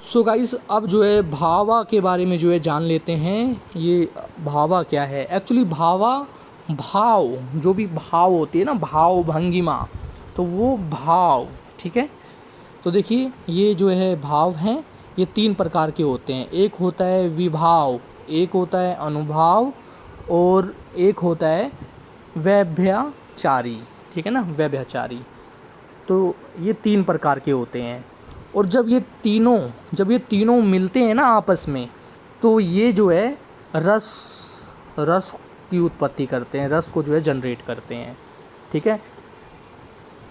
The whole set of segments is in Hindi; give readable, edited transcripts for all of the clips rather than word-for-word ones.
सो गाइस अब जो है भावा के बारे में जो है जान लेते हैं। ये भावा क्या है एक्चुअली। भावा भाव, जो भी भाव होती है ना, भाव भंगिमा, तो वो भाव, ठीक है। तो देखिए ये जो है भाव हैं, ये 3 प्रकार के होते हैं। एक होता है विभाव, एक होता है अनुभाव, और एक होता है व्यभिचारी, ठीक है ना, व्यभिचारी। तो ये 3 प्रकार के होते हैं। और जब ये तीनों मिलते हैं ना आपस में, तो ये जो है रस रस की उत्पत्ति करते हैं, रस को जो है जनरेट करते हैं, ठीक है।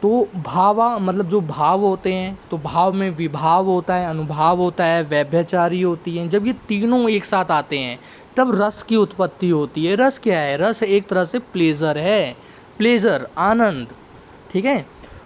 तो भावा मतलब जो भाव होते हैं, तो भाव में विभाव होता है, अनुभाव होता है, व्यभिचारी होती हैं। जब ये तीनों एक साथ आते हैं तब रस की उत्पत्ति होती है। रस क्या है? रस एक तरह से प्लेजर है, प्लेजर, आनंद, ठीक है।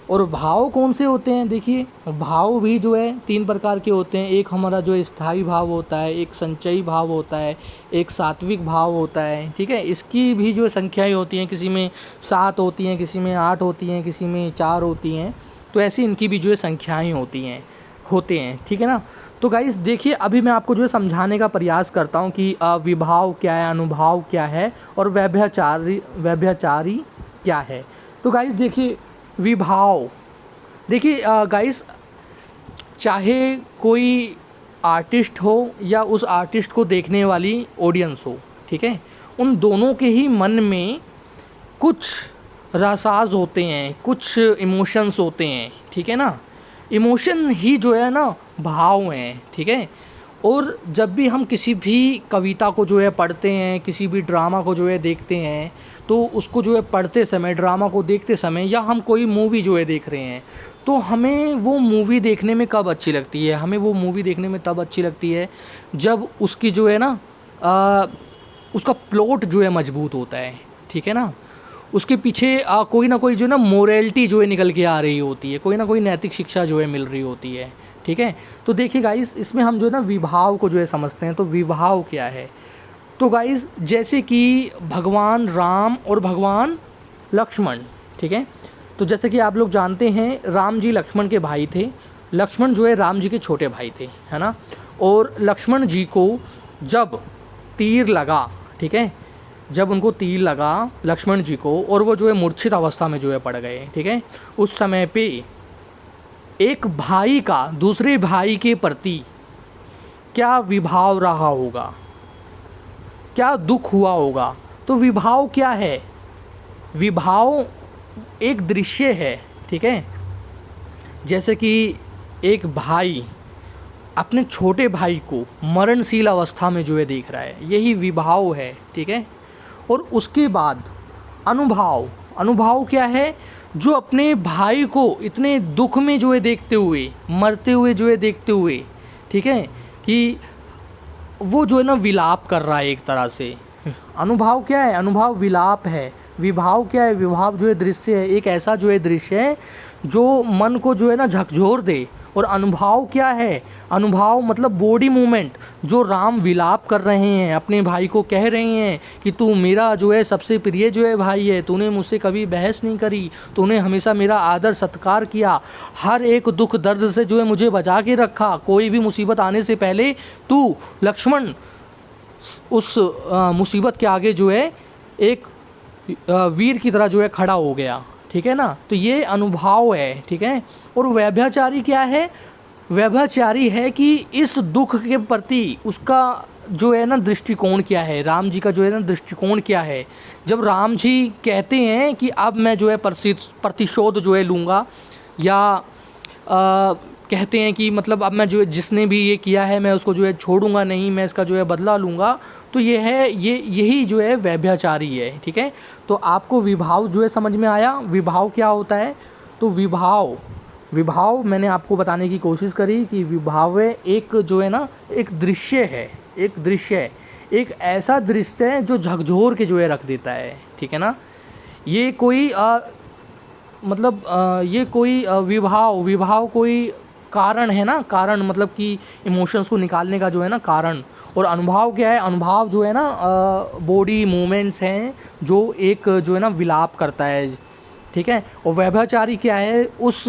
और भाव कौन से होते हैं? देखिए भाव भी जो है 3 प्रकार के होते हैं। एक हमारा जो स्थायी भाव होता है, एक संचयी भाव होता है, एक सात्विक भाव होता है, ठीक है। इसकी भी जो संख्याएं होती हैं, किसी में 7 होती हैं, किसी में 8 होती हैं, किसी में 4 होती हैं। तो ऐसी इनकी भी जो है संख्याएँ होते हैं, ठीक है ना। तो गाइस देखिए अभी मैं आपको जो है समझाने का प्रयास करता हूँ कि विभाव क्या है, अनुभाव क्या है, और व्यभिचारी क्या है। तो गाइस देखिए विभाव, देखिए गाइस, चाहे कोई आर्टिस्ट हो या उस आर्टिस्ट को देखने वाली ऑडियंस हो, ठीक है, उन दोनों के ही मन में कुछ रसाज होते हैं, कुछ इमोशंस होते हैं, ठीक है ना। इमोशन ही जो है ना भाव हैं, ठीक है। और जब भी हम किसी भी कविता को जो है पढ़ते हैं, किसी भी ड्रामा को जो है देखते हैं, तो उसको जो है पढ़ते समय, ड्रामा को देखते समय, या हम कोई मूवी जो है देख रहे हैं, तो हमें वो मूवी देखने में कब अच्छी लगती है? हमें वो मूवी देखने में तब अच्छी लगती है जब उसकी जो है ना उसका प्लॉट जो है मजबूत होता है, ठीक है ना। उसके पीछे कोई ना कोई जो है ना मोरलिटी जो है निकल के आ रही होती है, कोई ना कोई नैतिक शिक्षा जो है मिल रही होती है, ठीक है। तो देखिए गाइस इसमें हम जो है ना विभाव को जो है समझते हैं। तो विभाव क्या है? तो गाइस जैसे कि भगवान राम और भगवान लक्ष्मण, ठीक है। तो जैसे कि आप लोग जानते हैं राम जी लक्ष्मण के भाई थे, लक्ष्मण जो है राम जी के छोटे भाई थे, है ना। और लक्ष्मण जी को जब तीर लगा, ठीक है, जब उनको तीर लगा लक्ष्मण जी को, और वो जो है मूर्छित अवस्था में जो है पड़ गए, ठीक है, उस समय पे एक भाई का दूसरे भाई के प्रति क्या विभाव रहा होगा, क्या दुख हुआ होगा। तो विभाव क्या है? विभाव एक दृश्य है, ठीक है। जैसे कि एक भाई अपने छोटे भाई को मरणशील अवस्था में जो है देख रहा है, यही विभाव है, ठीक है। और उसके बाद अनुभाव, अनुभाव क्या है? जो अपने भाई को इतने दुख में जो है देखते हुए, मरते हुए जो है देखते हुए, ठीक है, कि वो जो है ना विलाप कर रहा है एक तरह से। अनुभाव क्या है? अनुभाव विलाप है। विभाव क्या है? विभाव जो है दृश्य है, एक ऐसा जो है दृश्य है जो मन को जो है ना झकझोर दे। और अनुभाव क्या है? अनुभाव मतलब बॉडी मूवमेंट, जो राम विलाप कर रहे हैं, अपने भाई को कह रहे हैं कि तू मेरा जो है सबसे प्रिय जो है भाई है, तूने मुझसे कभी बहस नहीं करी, तूने हमेशा मेरा आदर सत्कार किया, हर एक दुख दर्द से जो है मुझे बचा के रखा, कोई भी मुसीबत आने से पहले तू लक्ष्मण उस मुसीबत के आगे जो है एक वीर की तरह जो है खड़ा हो गया, ठीक है ना। तो ये अनुभाव है, ठीक है। और व्यभिचारी क्या है? व्यभिचारी है कि इस दुख के प्रति उसका जो है ना दृष्टिकोण क्या है, राम जी का जो है ना दृष्टिकोण क्या है। जब राम जी कहते हैं कि अब मैं जो है प्रतिशोध जो है लूँगा, या कहते हैं कि मतलब अब मैं जो है जिसने भी ये किया है मैं उसको जो है छोड़ूंगा नहीं, मैं इसका जो है बदला लूँगा, तो ये है, यही जो है व्यभिचारी है, ठीक है। तो आपको विभाव जो है समझ में आया? विभाव क्या होता है? तो विभाव मैंने आपको बताने की कोशिश करी कि विभाव एक जो है ना एक दृश्य है, एक दृश्य है, एक ऐसा दृश्य है जो झकझोर के जो है रख देता है, ठीक है ना। ये कोई ये कोई विभाव कोई कारण है ना, कारण मतलब कि इमोशंस को निकालने का जो है ना कारण। और अनुभव क्या है? अनुभव जो है ना बॉडी मूवमेंट्स हैं जो एक जो है ना विलाप करता है, ठीक है। और व्यभिचारी क्या है? उस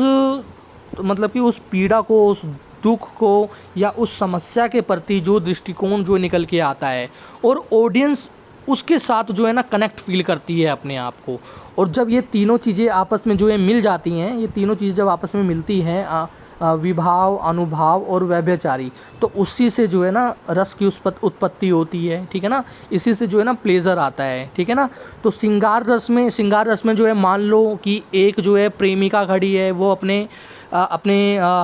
मतलब कि उस पीड़ा को, उस दुख को या उस समस्या के प्रति जो दृष्टिकोण जो निकल के आता है, और ऑडियंस उसके साथ जो है ना कनेक्ट फील करती है अपने आप को। और जब ये तीनों चीज़ें आपस में जो है मिल जाती हैं, ये तीनों चीज़ें जब आपस में मिलती हैं, विभाव, अनुभाव और व्यभिचारी, तो उसी से जो है ना रस की उत्पत्ति होती है, ठीक है ना। इसी से जो है ना प्लेजर आता है, ठीक है ना। तो श्रृंगार रस में जो है, मान लो कि एक जो है प्रेमिका खड़ी है, वो अपने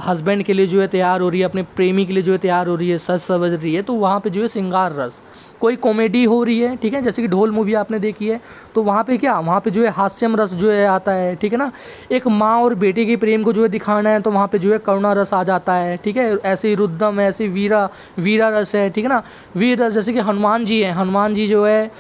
हस्बैंड के लिए जो है तैयार हो रही है, अपने प्रेमी के लिए जो है तैयार हो रही है, सज सवज रही है, तो वहाँ पे जो है श्रृंगार रस। कोई कॉमेडी हो रही है, ठीक है, जैसे कि ढोल मूवी आपने देखी है, तो वहाँ पे वहाँ पे जो है हास्यम रस जो है आता है, ठीक है ना। एक माँ और बेटे के प्रेम को जो है दिखाना है, तो वहाँ पे जो है करुणा रस आ जाता है, ठीक है। ऐसे ही रुद्रम, ऐसे वीरा रस है, ठीक है ना। वीर रस, जैसे कि हनुमान जी हैं, हनुमान जी जो है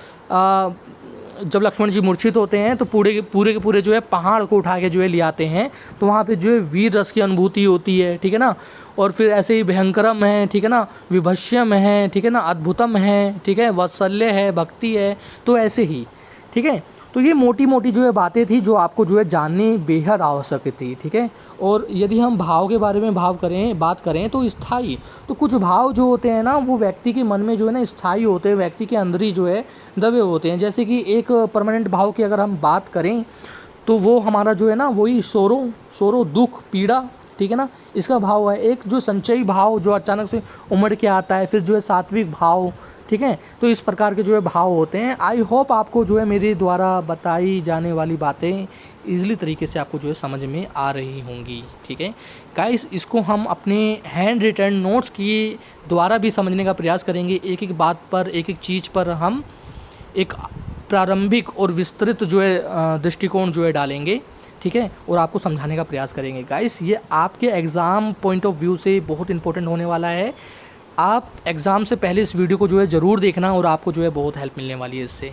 जब लक्ष्मण जी मूर्छित होते हैं, तो पूरे के पूरे जो है पहाड़ को उठा के जो है ले आते हैं, तो वहाँ पे जो है वीर रस की अनुभूति होती है, ठीक है ना। और फिर ऐसे ही भयंकरम है, ठीक है ना, विभष्यम है, ठीक है ना, अद्भुतम है, ठीक है, वात्सल्य है, भक्ति है, तो ऐसे ही, ठीक है। तो ये मोटी मोटी जो है बातें थी जो आपको जो है जाननी बेहद आवश्यक थी, ठीक है। और यदि हम भाव के बारे में बात करें तो स्थाई, तो कुछ भाव जो होते हैं ना, वो व्यक्ति के मन में जो है ना स्थाई होते हैं, व्यक्ति के अंदर ही जो है दबे होते हैं। जैसे कि एक परमानेंट भाव की अगर हम बात करें, तो वो हमारा जो है ना वही सोरो दुख पीड़ा, ठीक है ना, इसका भाव है। एक जो संचयी भाव जो अचानक से उमड़ के आता है, फिर जो है सात्विक भाव, ठीक है। तो इस प्रकार के जो है भाव होते हैं। आई होप आपको जो है मेरे द्वारा बताई जाने वाली बातें ईज़िली तरीके से आपको जो है समझ में आ रही होंगी, ठीक है गाइस। इसको हम अपने हैंड रिटन नोट्स के द्वारा भी समझने का प्रयास करेंगे। एक एक बात पर, एक एक चीज़ पर हम एक प्रारंभिक और विस्तृत जो है दृष्टिकोण जो है डालेंगे, ठीक है, और आपको समझाने का प्रयास करेंगे गाइस। ये आपके एग्ज़ाम पॉइंट ऑफ व्यू से बहुत इंपॉर्टेंट होने वाला है। आप एग्ज़ाम से पहले इस वीडियो को जो है ज़रूर देखना, और आपको जो है बहुत हेल्प मिलने वाली है इससे।